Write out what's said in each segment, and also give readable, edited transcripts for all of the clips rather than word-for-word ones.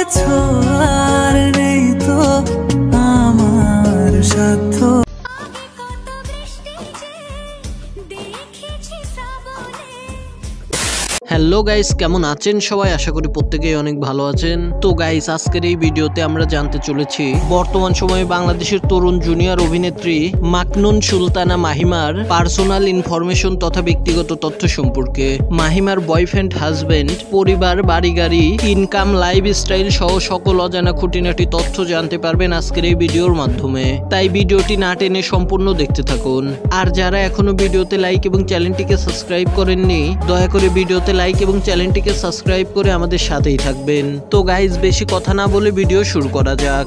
দিয়েছো আর নেই তো আমার সাধ্য। হ্যালো গাইস, কেমন আছেন সবাই? আশা করি প্রত্যেকেই অনেক ভালো আছেন। তো গাইস, আজকের এই ভিডিওতে আমরা জানতে চলেছি বর্তমান সময়ে বাংলাদেশের তরুণ জুনিয়র অভিনেত্রী মাকনুন সুলতানা মাহিমার পার্সোনাল ইনফরমেশন তথা ব্যক্তিগত তথ্য সম্পর্কে। মাহিমার বয়ফ্রেন্ড, হাজবেন্ড, পরিবার, বাড়ি গাড়ি, ইনকাম, লাইফস্টাইল সহ সকল অজানা খুঁটিনাটি তথ্য জানতে পারবেন আজকের এই ভিডিওর মাধ্যমে। তাই ভিডিওটি না টেনে সম্পূর্ণ দেখতে থাকুন। আর যারা এখনো ভিডিওতে লাইক এবং চ্যানেলটিকে সাবস্ক্রাইব করেননি, দয়া করে ভিডিওতে লাইক এবং চ্যানেলটিকে সাবস্ক্রাইব করে আমাদের সাথেই থাকবেন। তো গাইস, বেশি কথা না বলে ভিডিও শুরু করা যাক।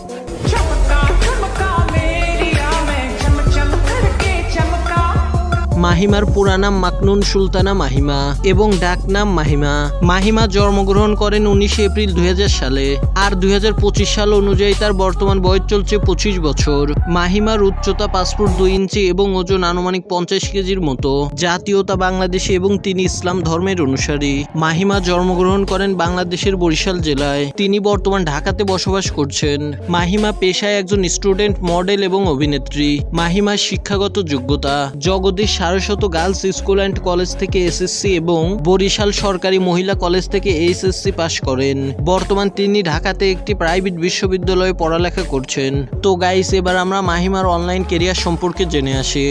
মাহিমার পুরা নাম মাকনুন সুলতানা মাহিমা এবং ডাক নাম মাহিমা। মাহিমা জন্মগ্রহণ করেন 19 এপ্রিল 2000 সালে। আর 2025 সাল অনুযায়ী তার বর্তমান বয়স চলছে 25 বছর। মাহিমার উচ্চতা 5 ফুট 2 ইঞ্চি এবং ওজন আনুমানিক 50 কেজির মতো। জাতীয়তা বাংলাদেশি এবং তিনি ইসলাম ধর্মের অনুসারী। মাহিমা জন্মগ্রহণ করেন বাংলাদেশের বরিশাল জেলায়। তিনি বর্তমান ঢাকাতে বসবাস করছেন। মাহিমা পেশায় একজন স্টুডেন্ট, মডেল এবং অভিনেত্রী। মাহিমার শিক্ষাগত যোগ্যতা: Jagadish Saraswat girls school and college থেকে এসএসসি এবং বরিশাল সরকারি মহিলা কলেজ থেকে এইচএসসি পাশ করেন। বর্তমান তিনি ঢাকাতে একটি প্রাইভেট বিশ্ববিদ্যালয়ে পড়ালেখা করছেন। তো গাইস, এবার আমরা মাহিমার অনলাইন ক্যারিয়ার সম্পর্কে জেনে আসি।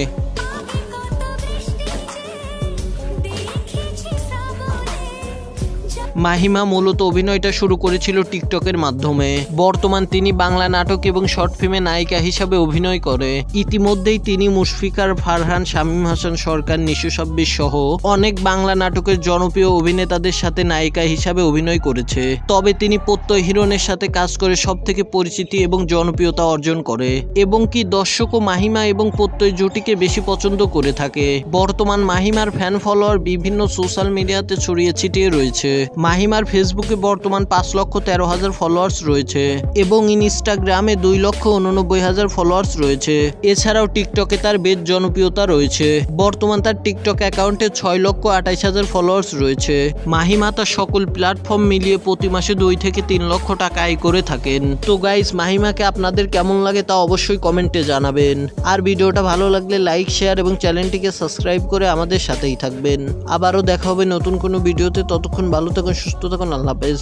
মাহিমা মূলত অভিনয়টা শুরু করেছিল টিকটকের মাধ্যমে। বর্তমান তিনি বাংলা নাটক এবং শর্ট ফিল্মে নায়িকা হিসাবে অভিনয় করে। ইতিমধ্যেই তিনি মুশফিকার, ফারহান, শামীম হাসান সরকার, নিশু সাব্বির সহ অনেক বাংলা নাটকের জনপ্রিয় অভিনেতাদের সাথে নায়িকা হিসাবে অভিনয় করেছে। তবে তিনি প্রত্যয় হিরণের সাথে কাজ করে সব থেকে পরিচিতি এবং জনপ্রিয়তা অর্জন করে এবং কি দর্শকও মাহিমা এবং প্রত্যয় জুটিকে বেশি পছন্দ করে থাকে। বর্তমান মাহিমার ফ্যান ফলোয়ার বিভিন্ন সোশ্যাল মিডিয়াতে ছড়িয়ে ছিটিয়ে রয়েছে। মাহিমার ফেসবুকে বর্তমান 5,13,000 ফলোয়ার্স রয়েছে এবং ইনস্টাগ্রামে 2,89,000 ফলোয়ার্স রয়েছে। এছাড়াও টিকটকে তার বেশ জনপ্রিয়তা রয়েছে। বর্তমান তার টিকটক অ্যাকাউন্টে 6,28,000 ফলোয়ার্স রয়েছে। মাহিমা তার সকল প্ল্যাটফর্ম মিলিয়ে প্রতি মাসে 2 থেকে 3 লক্ষ টাকা আয় করে থাকেন। তো গাইস, মাহিমাকে আপনাদের কেমন লাগে তা অবশ্যই কমেন্টে জানাবেন। আর ভিডিওটা ভালো লাগলে লাইক, শেয়ার এবং চ্যানেলটিকে সাবস্ক্রাইব করে আমাদের সাথেই থাকবেন। আবারও দেখা হবে নতুন কোনো ভিডিওতে। ততক্ষণ ভালো থাকুন, সুস্থ থাকুন। আল্লাহ হাফেজ।